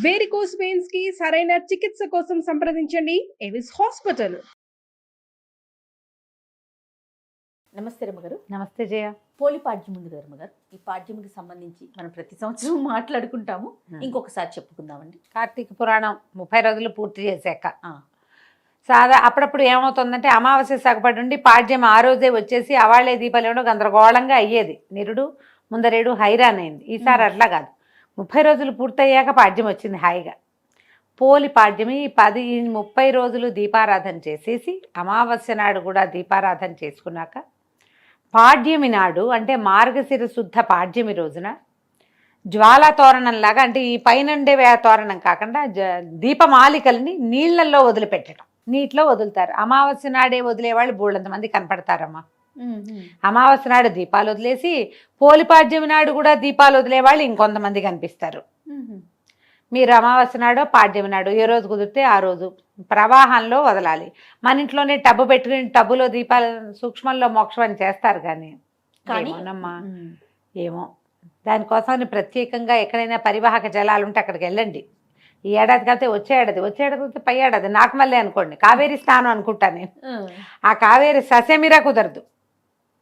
Varicose veins కి సరైన చికిత్స కోసం సంప్రదించండి ఎవిస్ హాస్పిటల్. నమస్తే రమ్మగారు. నమస్తే జయ. పోలి పాడ్యం ఉంది కదా రమ్మగారు, ఈ పాడ్యంకి సంబంధించి మనం ప్రతి సంవత్సరం మాట్లాడుకుంటాము. ఇంకొకసారి చెప్పుకుందామండి. కార్తీక పురాణం 30 రోజులు పూర్తి చేశాక అప్పుడప్పుడు ఏమవుతుందంటే అమావాస్య సగపడి ఉండి పాడ్యం ఆ రోజే వచ్చేసి అవాళ్లే దీపాలు ఇవ్వడం గందరగోళంగా అయ్యేది. నిరుడు ముందరేడు హైరాన్ అయింది. ఈసారి అట్లా కాదు, 30 రోజులు పూర్తయ్యాక పాడ్యం వచ్చింది హాయిగా. పోలి పాడ్యమి 30 రోజులు దీపారాధన చేసేసి అమావాస్య నాడు కూడా దీపారాధన చేసుకున్నాక పాడ్యమి నాడు అంటే మార్గశిర శుద్ధ పాడ్యమి రోజున జ్వాలా తోరణంలాగా, అంటే ఈ పైనండే తోరణం కాకుండా దీపమాలికల్ని నీళ్లలో వదిలిపెట్టడం. నీటిలో వదులుతారు. అమావాస్య నాడే వదిలేవాళ్ళు బోళ్ళంత మంది కనపడతారమ్మా. అమావాస్య నాడు దీపాలు వదిలేసి పోలిపాడ్యమి నాడు కూడా దీపాలు వదిలేవాళ్ళు ఇంకొంతమంది కనిపిస్తారు. మీరు అమావాస్య నాడో పాడ్యమి నాడు ఏ రోజు కుదిరితే ఆ రోజు ప్రవాహంలో వదలాలి. మన ఇంట్లోనే టబ్బు పెట్టుకుని టబ్బులో దీపాలు సూక్ష్మంలో మోక్షం అని చేస్తారు. కానీ ఏమోనమ్మా, ఏమో దానికోసం ప్రత్యేకంగా ఎక్కడైనా పరివాహక జలాలు ఉంటే అక్కడికి వెళ్ళండి. ఈ ఏడాది కాకపోతే వచ్చే ఏడాది పై ఏడాది నాకు మళ్ళీ అనుకోండి కావేరీ స్నానం అనుకుంటాను నేను. ఆ కావేరి ససేమిరా కుదరదు,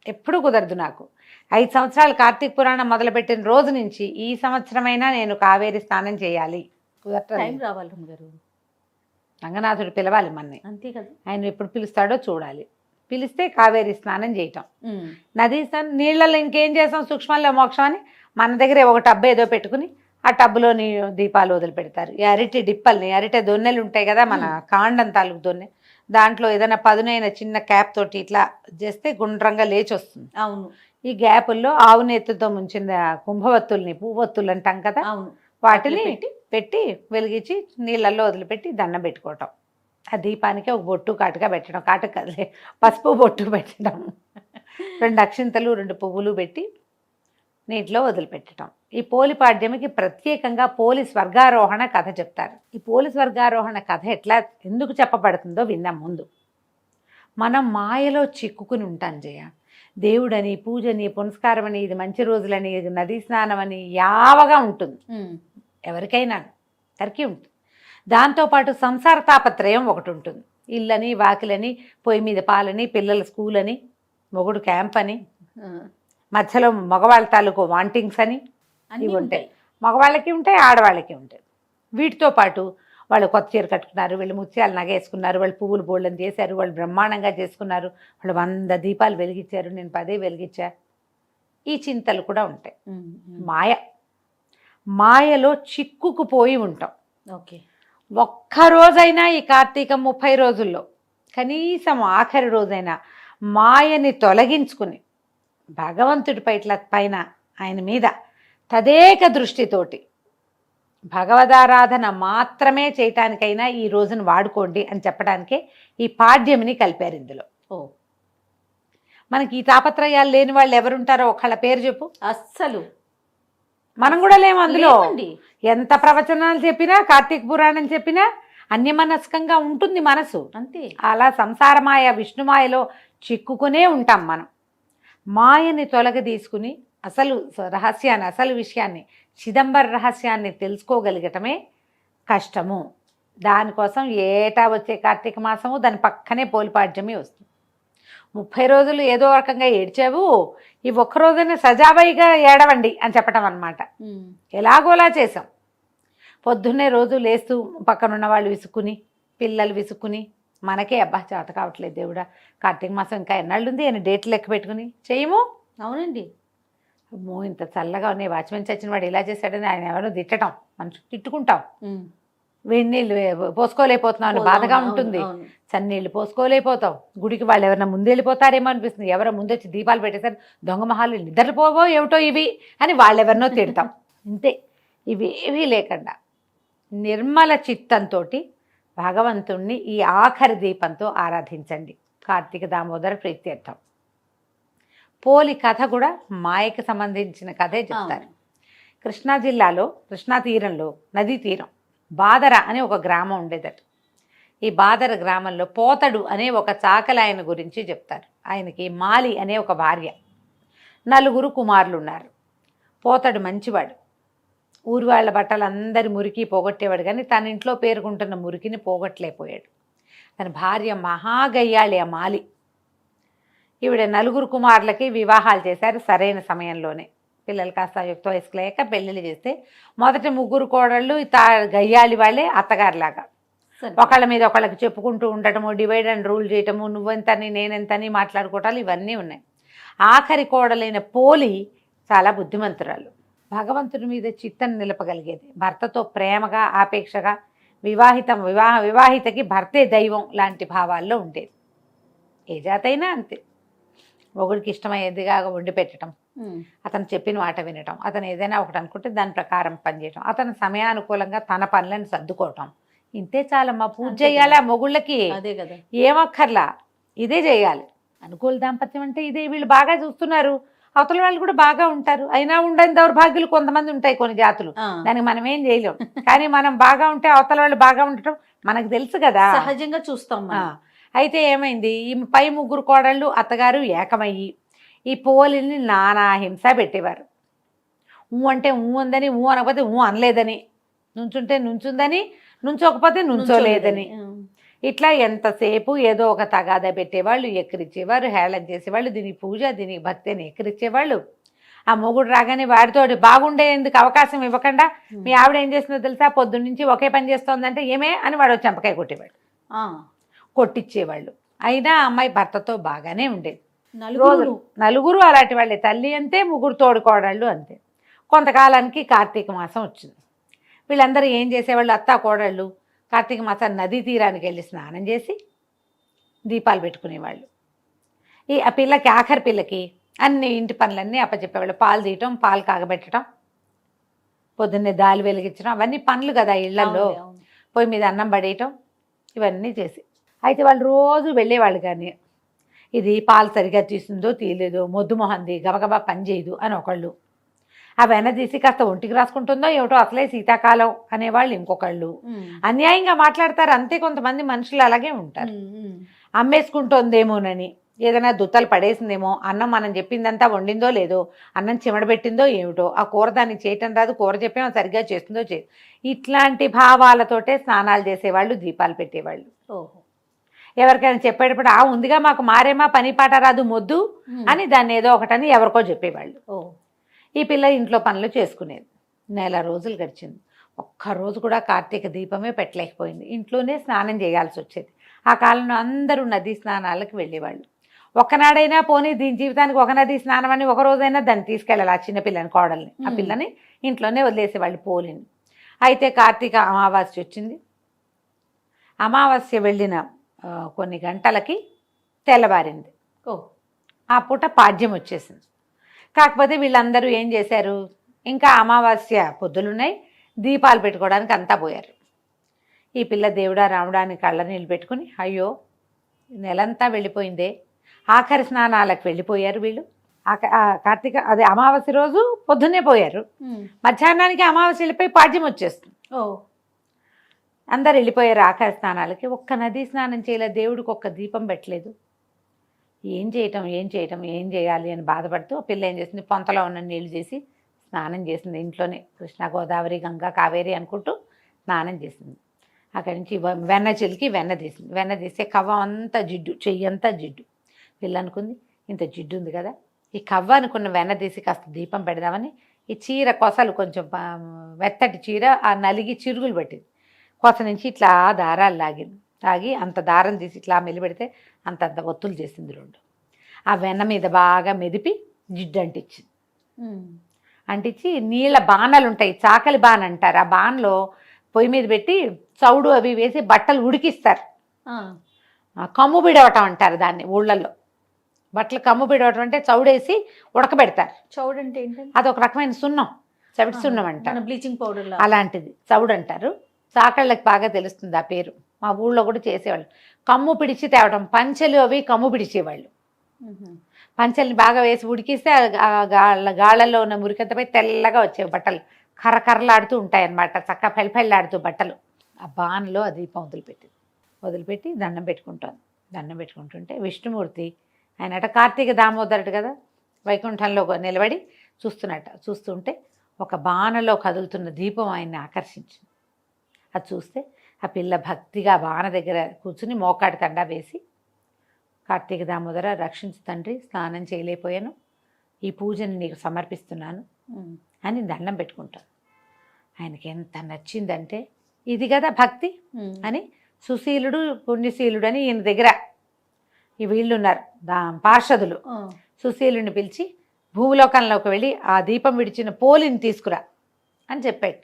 ఎప్పుడు కుదరదు నాకు. 5 సంవత్సరాలు కార్తీక పురాణం మొదలుపెట్టిన రోజు నుంచి ఈ సంవత్సరమైనా నేను కావేరి స్నానం చేయాలి. టైం రావాలి గారు. రంగనాథుడు పిలవాలి మన్ని, అంతే కదా. ఆయన ఎప్పుడు పిలుస్తాడో చూడాలి. పిలిస్తే కావేరి స్నానం చేయటం. నదీ స్నానం నీళ్ళల్లో ఇంకేం చేస్తాం, సూక్ష్మంలో మోక్షం అని మన దగ్గరే ఒక టబ్బు ఏదో పెట్టుకుని ఆ టబ్బులో దీపాలు వదిలిపెడతారు. ఈ అరటి డిప్పల్ని, అరటి దొన్నెలు ఉంటాయి కదా మన కాండం తాలూకు దొన్నె, దాంట్లో ఏదైనా పదునైన చిన్న క్యాప్ తోటి ఇట్లా చేస్తే గుండ్రంగా లేచి వస్తుంది. అవును. ఈ గ్యాపుల్లో ఆవు నెత్తుతో ముంచిన కుంభవత్తుల్ని, పువ్వొత్తులు అంటాం కదా, వాటిని పెట్టి వెలిగించి నీళ్ళల్లో వదిలిపెట్టి దండం పెట్టుకోవటం. ఆ దీపానికి ఒక బొట్టు కాటుగా పెట్టడం, కాటుక కదలే పసుపు బొట్టు పెట్టడం, 2 అక్షింతలు 2 పువ్వులు పెట్టి నీటిలో వదిలిపెట్టడం. ఈ పోలి పాడ్యమికి ప్రత్యేకంగా పోలి స్వర్గారోహణ కథ చెప్తారు. ఈ పోలి స్వర్గారోహణ కథ ఎందుకు చెప్పబడుతుందో విన్నాం. ముందు మనం మాయలో చిక్కుకుని ఉంటాం జయ. దేవుడని, పూజని, పునస్కారం అని, ఇది మంచి రోజులని, ఇది నదీ స్నానం అని యావగా ఉంటుంది ఎవరికైనా, అందరికీ ఉంటుంది. దాంతోపాటు సంసార తాపత్రయం ఒకటి ఉంటుంది. ఇల్లని, వాకిలని, పొయ్యి మీద పాలని, పిల్లల స్కూల్ అని, మొగుడు క్యాంప్ అని, మధ్యలో మగవాళ్ళ తాలూకు వాంటింగ్స్ అని ఇవి ఉంటాయి. మగవాళ్ళకి ఉంటాయి, ఆడవాళ్ళకి ఉంటాయి. వీటితో పాటు వాళ్ళు కొత్త చీర కట్టుకున్నారు, వీళ్ళు ముత్యాలు నగేసుకున్నారు, వాళ్ళు పువ్వులు బోళ్ళని చేశారు, వాళ్ళు బ్రహ్మాండంగా చేసుకున్నారు, వాళ్ళు 100 దీపాలు వెలిగించారు, నేను 10 వెలిగించా. ఈ చింతలు కూడా ఉంటాయి. మాయలో చిక్కుకుపోయి ఉంటాం. ఓకే. ఒక్కరోజైనా ఈ కార్తీకం 30 రోజుల్లో కనీసం ఆఖరి రోజైనా మాయని తొలగించుకుని భగవంతుడి పైన ఆయన మీద తదేక దృష్టితోటి భగవదారాధన మాత్రమే చేయటానికైనా ఈ రోజును వాడుకోండి అని చెప్పడానికే ఈ పాడ్యమిని కలిపారు ఇందులో. మనకి ఈ తాపత్రయాలు లేని వాళ్ళు ఎవరుంటారో ఒకళ్ళ పేరు చెప్పు. అస్సలు మనం కూడా లేము అందులో. ఎంత ప్రవచనాలు చెప్పినా, కార్తీక పురాణం చెప్పినా అన్యమనస్కంగా ఉంటుంది మనసు. అంతే. అలా సంసారమాయ విష్ణుమాయలో చిక్కుకునే ఉంటాం మనం. మాయని తొలగదీసుకుని అసలు రహస్యాన్ని, అసలు విషయాన్ని, చిదంబర రహస్యాన్ని తెలుసుకోగలిగటమే కష్టము. దానికోసం ఏటా వచ్చే కార్తీక మాసము దాని పక్కనే పోలిపాడ్యమి వస్తుంది. 30 రోజులు ఏదో రకంగా ఏడ్చావు, ఈ ఒక్కరోజునే సజావైగా ఏడవండి అని చెప్పటం అన్నమాట. ఎలాగోలా చేసాం. పొద్దున్నే రోజు లేస్తూ పక్కనున్న వాళ్ళు విసుక్కుని, పిల్లలు విసుక్కుని, మనకే అబ్బా చేత కావట్లేదు దేవుడా, కార్తీక మాసం ఇంకా ఎన్నాళ్ళు ఉంది అని డేట్లు లెక్క పెట్టుకుని చేయము. అవునండి. అమ్మో ఇంత చల్లగా ఉన్నాయి, వాచ్మెన్ చచ్చిన వాడు ఇలా చేశాడని ఆయన ఎవరో తిట్టడం, మనం తిట్టుకుంటాం. వేడి నీళ్ళు పోసుకోలేకపోతున్నాం అని బాధగా ఉంటుంది. చన్నీళ్ళు పోసుకోలేకపోతాం. గుడికి వాళ్ళు ఎవరైనా ముందు వెళ్ళిపోతారేమో అనిపిస్తుంది. ఎవరో ముందొచ్చి దీపాలు పెట్టేసారు, దొంగ మహాలు నిద్రపోవో ఏమిటో ఇవి అని వాళ్ళెవరినో తిడతాం. ఇంతే. ఇవేవీ లేకుండా నిర్మల చిత్తంతో భగవంతుణ్ణి ఈ ఆఖరి దీపంతో ఆరాధించండి. కార్తీక దామోదర ప్రీత్యర్థం. పోలి కథ కూడా మాయకి సంబంధించిన కథే చెప్తారు. కృష్ణా జిల్లాలో, కృష్ణా తీరంలో, నదీ తీరం బాదర అనే ఒక గ్రామం ఉండేదట. ఈ బాదర గ్రామంలో పోతడు అనే ఒక చాకలాయన గురించి చెప్తారు. ఆయనకి మాలి అనే ఒక భార్య, 4 కుమారులు ఉన్నారు. పోతడు మంచివాడు, ఊరి వాళ్ళ బట్టలు అందరి మురికి పోగొట్టేవాడు, కానీ తన ఇంట్లో పేరుకుంటున్న మురికిని పోగొట్టలేకపోయాడు. తన భార్య మహాగయ్యాళి ఆ మాలి. ఈవిడ 4 కుమారులకి వివాహాలు చేశారు సరైన సమయంలోనే. పిల్లలు కాస్త యుక్త వయసుకు లేక పెళ్ళిళ్ళు చేస్తే మొదటి 3 కోడళ్ళు గయ్యాళి వాళ్ళే అత్తగారిలాగా ఒకళ్ళ మీద ఒకళ్ళకి చెప్పుకుంటూ ఉండటము, డివైడ్ అండ్ రూల్ చేయటము, నువ్వెంతని నేనెంతని మాట్లాడుకోవటాలు ఇవన్నీ ఉన్నాయి. ఆఖరి కోడలైన పోలి చాలా బుద్ధిమంతురాలు, భగవంతుడి మీద చిత్తం నిలపగలిగేది, భర్తతో ప్రేమగా ఆపేక్షగా, వివాహితకి భర్తే దైవం లాంటి భావాల్లో ఉండేది. ఏ జాతైనా అంతే. మొగుడికి ఇష్టమయ్యేదిగా వండి పెట్టడం, అతను చెప్పిన మాట వినటం, అతను ఏదైనా ఒకటి అనుకుంటే దాని ప్రకారం పనిచేయటం, అతను సమయానుకూలంగా తన పనులను సర్దుకోవటం, ఇంతే చాలమ్మా. పూజ చేయాలా మొగుళ్ళకి, అదే కదా, ఏమక్కర్లా, ఇదే చేయాలి. అనుకూల దాంపత్యం అంటే ఇదే. వీళ్ళు బాగా చూస్తున్నారు, అవతల వాళ్ళు కూడా బాగా ఉంటారు. అయినా ఉండని దౌర్భాగ్యులు కొంతమంది ఉంటాయి, కొన్ని జాతులు, దానికి మనం ఏం చేయలేం. కానీ మనం బాగా ఉంటే అవతల వాళ్ళు బాగా ఉండటం మనకు తెలుసు కదా, సహజంగా చూస్తాం. అయితే ఏమైంది, ఈ పై 3 కోడళ్ళు అత్తగారు ఏకమయ్యి ఈ పోలిని నానా హింస పెట్టేవారు. అంటే ఉందని, అనకపోతే అనలేదని, నుంచుంటే నుంచుందని, నుంచోకపోతే నుంచోలేదని, ఇట్లా ఎంతసేపు ఏదో ఒక తగాదా పెట్టేవాళ్ళు, ఎక్కిరిచ్చేవారు, హేళన చేసేవాళ్ళు. దీనికి పూజ, దీనికి భక్తి అని ఎక్కిరిచ్చేవాళ్ళు. ఆ మొగుడు రాగానే వాడితోటి బాగుండేందుకు అవకాశం ఇవ్వకుండా, మీ ఆవిడ ఏం చేస్తుందో తెలుసా, పొద్దున్నుంచి ఒకే పని చేస్తోందంటే ఏమే అని వాడు చెంపకాయ కొట్టేవాడు, కొట్టించేవాళ్ళు. అయినా అమ్మాయి భర్తతో బాగానే ఉండేది. 4 అలాంటి వాళ్ళే. తల్లి అంతే, 3 తోడుకోడళ్ళు అంతే. కొంతకాలానికి కార్తీక మాసం వచ్చింది. వీళ్ళందరూ ఏం చేసేవాళ్ళు, అత్తా కోడళ్ళు కార్తీక మాసం నదీ తీరానికి వెళ్ళి స్నానం చేసి దీపాలు పెట్టుకునేవాళ్ళు. ఆ పిల్లకి, ఆఖరి పిల్లకి అన్ని ఇంటి పనులన్నీ అప్పచెప్పేవాళ్ళు. పాలు తీయటం, పాలు కాగబెట్టడం, పొద్దున్నే దాలి వెలిగించడం, అవన్నీ పనులు కదా ఇళ్లలో. పొయ్యి మీద అన్నం పడేయటం, ఇవన్నీ చేసి. అయితే వాళ్ళు రోజు వెళ్ళేవాళ్ళు, కానీ ఇది పాలు సరిగా తీసిందో తీయలేదో, మొద్దు మొహంది, గబగబా పని చేయదు అని ఒకళ్ళు, ఆ వెన్న తీసి కాస్త ఒంటికి రాసుకుంటుందో ఏమిటో, అసలే శీతాకాలం అనేవాళ్ళు ఇంకొకళ్ళు. అన్యాయంగా మాట్లాడతారు అంతే. కొంతమంది మనుషులు అలాగే ఉంటారు. అమ్మేసుకుంటోందేమోనని, ఏదైనా దుత్తలు పడేసిందేమో, అన్నం మనం చెప్పిందంతా వండిందో లేదో, అన్నం చిమడబెట్టిందో ఏమిటో, ఆ కూర దానికి చేయటం రాదు, కూర చెప్పేమో సరిగ్గా చేస్తుందో చేయదు, ఇట్లాంటి భావాలతోటే స్నానాలు చేసేవాళ్ళు, దీపాలు పెట్టేవాళ్ళు. ఎవరికైనా చెప్పేటప్పుడు ఉందిగా మాకు మారేమా, పని పాట రాదు, మొద్దు అని దాన్ని ఏదో ఒకటని ఎవరికో చెప్పేవాళ్ళు. ఈ పిల్ల ఇంట్లో పనులు చేసుకునేది. 1 రోజులు గడిచింది. ఒక్కరోజు కూడా కార్తీక దీపమే పెట్టలేకపోయింది. ఇంట్లోనే స్నానం చేయాల్సి వచ్చేది. ఆ కాలంలో అందరూ నదీ స్నానాలకు వెళ్ళేవాళ్ళు. ఒక్కనాడైనా పోనీ దీని జీవితానికి ఒక నదీ స్నానం అని ఒక రోజైనా దాన్ని తీసుకెళ్ళాలి, ఆ చిన్నపిల్లని, కోడల్ని. ఆ పిల్లని ఇంట్లోనే వదిలేసేవాళ్ళు, పోలిని. అయితే కార్తీక అమావాస్య వచ్చింది. అమావాస్య వెళ్ళిన కొన్ని గంటలకి తెల్లవారింది. ఆ పూట పాడ్యం వచ్చేసింది. కాకపోతే వీళ్ళందరూ ఏం చేశారు, ఇంకా అమావాస్య పొద్దులున్నాయి, దీపాలు పెట్టుకోవడానికి అంతా పోయారు. ఈ పిల్ల దేవుడా రాముడాని కళ్ళ నీళ్ళు పెట్టుకుని, అయ్యో నెలంతా వెళ్ళిపోయిందే, ఆఖరి స్నానాలకు వెళ్ళిపోయారు వీళ్ళు. కార్తీక అదే అమావాస్య రోజు పొద్దున్నే పోయారు, మధ్యాహ్నానికి అమావాస్య వెళ్ళిపోయి పాడ్యం వచ్చేస్తుంది. అందరు వెళ్ళిపోయారు ఆఖరి స్నానాలకి. ఒక్క నదీ స్నానం చేయలేదు, దేవుడికి ఒక్క దీపం పెట్టలేదు. ఏం చేయాలి అని బాధపడుతూ ఆ పిల్ల ఏం చేసింది, పొంతలో ఉన్న నీళ్ళు చేసి స్నానం చేసింది. ఇంట్లోనే కృష్ణా, గోదావరి, గంగా, కావేరి అనుకుంటూ స్నానం చేసింది. అక్కడి నుంచి వెన్న చిలికి వెన్న తీసింది. వెన్న తీస్తే కవ్వ అంతా జిడ్డు, చెయ్యి అంతా జిడ్డు. పిల్ల అనుకుంది, ఇంత జిడ్డు ఉంది కదా, ఈ కవ్వ అనుకున్న వెన్న తీసి కాస్త దీపం పెడదామని ఈ చీర కొసలు, కొంచెం మెత్తటి చీర, ఆ నలిగి చిరుగులు పెట్టింది. కొస నుంచి ఇట్లా దారాలు లాగి అంత దారం తీసి ఇట్లా మెలిపెడితే అంతంత ఒత్తులు చేసింది 2. ఆ వెన్న మీద బాగా మెదిపి జిడ్డు అంటించింది. అంటించి నీళ్ళ బాణలు ఉంటాయి, చాకలి బాణ అంటారు, ఆ బాణలో పొయ్యి మీద పెట్టి చౌడు అవి వేసి బట్టలు ఉడికిస్తారు. కమ్ము బిడవటం అంటారు దాన్ని ఊళ్ళల్లో. బట్టలు కమ్ము బిడవటం అంటే చౌడేసి ఉడకబెడతారు. చౌడు అంటే ఏంటంటే అదొక రకమైన సున్నం, చవిటి సున్నం అంటారు, బ్లీచింగ్ పౌడర్ అలాంటిది చౌడు అంటారు. చాకళ్ళకి బాగా తెలుస్తుంది ఆ పేరు. మా ఊళ్ళో కూడా చేసేవాళ్ళు. కమ్ము పిడిచి తేవడం, పంచెలు అవి కమ్ము పిడిచేవాళ్ళు. పంచెల్ని బాగా వేసి ఉడికిస్తే గాళ్ళల్లో ఉన్న మురికంతపై తెల్లగా వచ్చేవి బట్టలు, కర్రకర్రలాడుతూ ఉంటాయన్నమాట, చక్కగా పెళ్ళపెళ్ళాడుతూ బట్టలు. ఆ బాణలో ఆ దీపం వదిలిపెట్టి దండం పెట్టుకుంటుంది. దండం పెట్టుకుంటుంటే విష్ణుమూర్తి, ఆయనట కార్తీక దామోదరుడు కదా, వైకుంఠంలో నిలబడి చూస్తుంటే ఒక బాణలో కదులుతున్న దీపం ఆయన్ని ఆకర్షించింది. అది చూస్తే ఆ పిల్ల భక్తిగా బాణ దగ్గర కూర్చుని మోకాడి తండా వేసి, కార్తీక దామోదర రక్షించు తండ్రి, స్నానం చేయలేకపోయాను, ఈ పూజని నీకు సమర్పిస్తున్నాను అని దండం పెట్టుకుంటాను. ఆయనకి ఎంత నచ్చిందంటే, ఇది కదా భక్తి అని సుశీలుడు పుణ్యశీలుడు అని ఈయన దగ్గర ఈ వీళ్ళు ఉన్నారు పార్షదులు. సుశీలుని పిలిచి భూలోకంలోకి వెళ్ళి ఆ దీపం విడిచిన పోలిని తీసుకురా అని చెప్పాడు.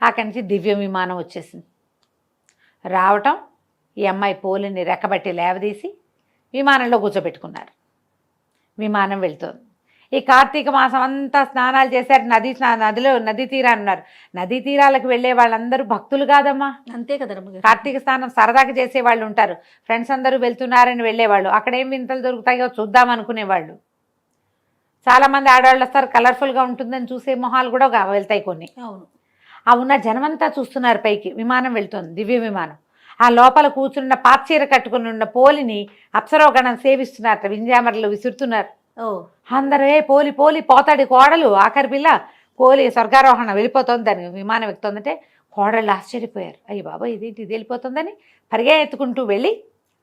అక్కడి నుంచి దివ్య విమానం వచ్చేసింది. రావటం, ఈ అమ్మాయి పోలిని రెక్కబట్టి లేవదీసి విమానంలో కూర్చోబెట్టుకున్నారు. విమానం వెళ్తుంది. ఈ కార్తీక మాసం అంతా స్నానాలు చేశారు. నదీ తీరాన్ని ఉన్నారు. నదీ తీరాలకు వెళ్ళే వాళ్ళందరూ భక్తులు కాదమ్మా. అంతే కదా రమ్మగారు. కార్తీక స్నానం సరదాగా చేసే వాళ్ళు ఉంటారు. ఫ్రెండ్స్ అందరూ వెళ్తున్నారని వెళ్ళేవాళ్ళు. అక్కడ ఏం వింతలు దొరుకుతాయో చూద్దాం అనుకునేవాళ్ళు. చాలామంది ఆడవాళ్ళు వస్తారు, కలర్ఫుల్గా ఉంటుందని చూసే మొహాలు కూడా వెళ్తాయి కొన్ని. అవును. ఆ ఉన్న జనమంతా చూస్తున్నారు పైకి. విమానం వెళ్తుంది, దివ్య విమానం. ఆ లోపల కూర్చున్న పాచీర కట్టుకుని ఉన్న పోలిని అప్సరోగణం సేవిస్తున్నారట. వింజామరలు విసురుతున్నారు. అందరే పోలి పోలి పోతాడు కోడలు, ఆఖరి పిల్ల పోలి స్వర్గారోహణ వెళ్ళిపోతుంది. దాన్ని విమానం ఎక్కుతుందంటే కోడళ్ళు ఆశ్చర్యపోయారు. అయ్యి బాబా ఇదేంటి ఇది వెళ్ళిపోతుందని పరిగెత్తుకుంటూ వెళ్ళి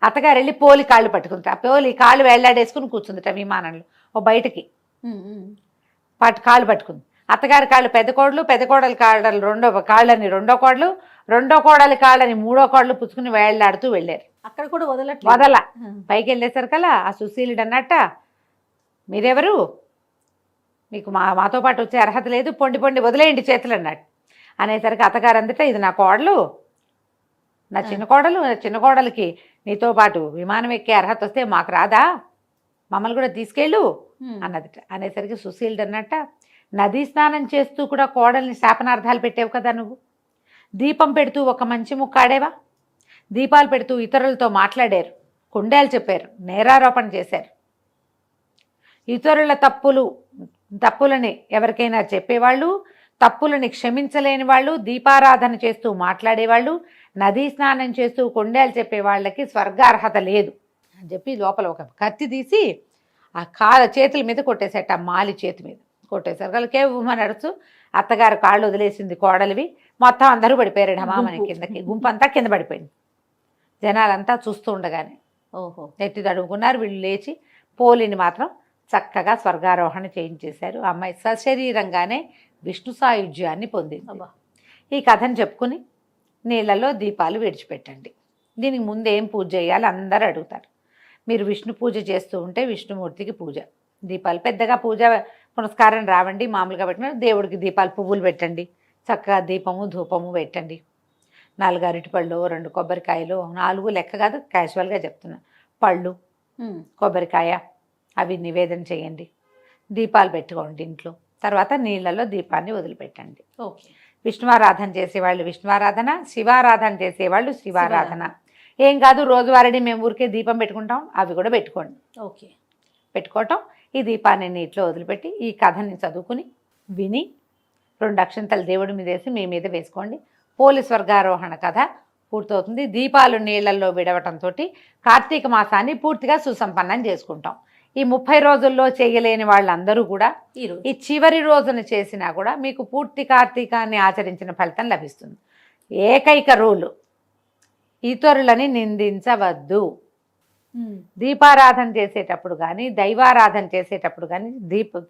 అత్తగారు వెళ్ళి పోలి కాళ్ళు పట్టుకుంటారు. ఆ పోలి కాళ్ళు వేళ్లాడేసుకుని కూర్చుందిట విమానంలో ఓ బయటకి కాళ్ళు పట్టుకుంది. అత్తగారి కాళ్ళు పెద్ద కోడలు కాళ్ళని రెండో కోడలు, రెండో కోడలి కాళ్ళని మూడో కోడలు పుచ్చుకుని వేళ్లాడుతూ వెళ్ళారు. అక్కడ కూడా వదల పైకి వెళ్ళేసరికల్లా ఆ సుశీలుడు అన్నట్ట, మీరెవరు, మీకు మాతో పాటు వచ్చే అర్హత లేదు, పొండి వదిలేయండి చేతులు అన్నట్టు. అనేసరికి అత్తగారు అందట, ఇది నా కోడలు, నా చిన్న కోడలికి నీతో పాటు విమానం ఎక్కే అర్హత వస్తే మాకు రాదా, మమ్మల్ని కూడా తీసుకెళ్ళు అన్నదిట. అనేసరికి సుశీలుడు అన్నట్ట, నదీ స్నానం చేస్తూ కూడా కోడల్ని శాపనార్థాలు పెట్టావు కదా నువ్వు, దీపం పెడుతూ ఒక మంచి ముక్కాడేవా, దీపాలు పెడుతూ ఇతరులతో మాట్లాడారు, కుండేలు చెప్పారు, నేరారోపణ చేశారు, ఇతరుల తప్పులని ఎవరికైనా చెప్పేవాళ్ళు, తప్పులని క్షమించలేని వాళ్ళు, దీపారాధన చేస్తూ మాట్లాడేవాళ్ళు, నదీ స్నానం చేస్తూ కొండేలు చెప్పే వాళ్ళకి స్వర్గార్హత లేదు అని చెప్పి లోపల ఒక కత్తి తీసి ఆ చేతుల మీద కొట్టేసేట. మాలి చేతి మీద కొట్టేశారు. వాళ్ళకే నడుచు అత్తగారు కాళ్ళు వదిలేసింది కోడలివి. మొత్తం అందరూ పడిపోయారు ఢమామని కిందకి. గుంపంతా కింద పడిపోయింది. జనాలంతా చూస్తూ ఉండగానే నెత్తి తడుముకున్నారు. వీళ్ళు లేచి పోలిని మాత్రం చక్కగా స్వర్గారోహణ చేయించేశారు. ఆ అమ్మాయి సశరీరంగానే విష్ణు సాయుధ్యాన్ని పొందింది. ఈ కథను చెప్పుకుని నీళ్ళలో దీపాలు విడిచిపెట్టండి. దీనికి ముందు ఏం పూజ చేయాలి అందరూ అడుగుతారు. మీరు విష్ణు పూజ చేస్తూ ఉంటే విష్ణుమూర్తికి పూజ, దీపాలు పెద్దగా పూజ పునస్కారం రావండి, మామూలుగా పెట్టిన దేవుడికి దీపాలు పువ్వులు పెట్టండి, చక్కగా దీపము ధూపము పెట్టండి, 4 అరటిపళ్ళు, 2 కొబ్బరికాయలు, 4 లెక్క కాదు క్యాజువల్గా చెప్తున్నా, పళ్ళు కొబ్బరికాయ అవి నివేదన చేయండి, దీపాలు పెట్టుకోండి ఇంట్లో. తర్వాత నీళ్ళలో దీపాన్ని వదిలిపెట్టండి. ఓకే. విష్ణువారాధన చేసేవాళ్ళు విష్ణువారాధన, శివారాధన చేసేవాళ్ళు శివారాధన. ఏం కాదు రోజువారీ మేము ఊరికే దీపం పెట్టుకుంటాం, అవి కూడా పెట్టుకోండి. ఓకే. పెట్టుకోవటం, ఈ దీపాన్ని నీటిలో వదిలిపెట్టి ఈ కథని చదువుకుని విని 2 అక్షంతలు దేవుడి మీద వేసి మీ మీద వేసుకోండి. పోలి స్వర్గారోహణ కథ పూర్తవుతుంది. దీపాలు నీళ్లలో విడవటంతో కార్తీక మాసాన్ని పూర్తిగా సుసంపన్నం చేసుకుంటాం. ఈ 30 రోజుల్లో చేయలేని వాళ్ళందరూ కూడా ఈ చివరి రోజున చేసినా కూడా మీకు పూర్తి కార్తీకాన్ని ఆచరించిన ఫలితం లభిస్తుంది. ఏకైక రూలు, ఇతరులని నిందించవద్దు. దీపారాధన చేసేటప్పుడు కానీ, దైవారాధన చేసేటప్పుడు కానీ,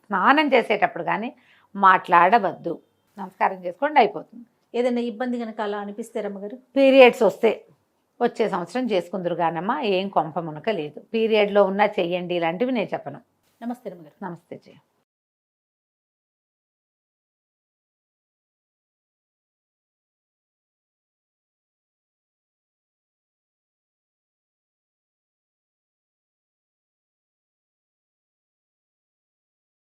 స్నానం చేసేటప్పుడు కానీ మాట్లాడవద్దు. నమస్కారం చేసుకోండి, అయిపోతుంది. ఏదైనా ఇబ్బంది కనుక అలా అనిపిస్తే రమ్మగారు, పీరియడ్స్ వచ్చే సంవత్సరం చేసుకుందరు కానమ్మా, ఏం కొంప మునక లేదు. పీరియడ్లో ఉన్నా చెయ్యండి, ఇలాంటివి నేను చెప్పను. నమస్తే రమ్మగారు. నమస్తే జయ.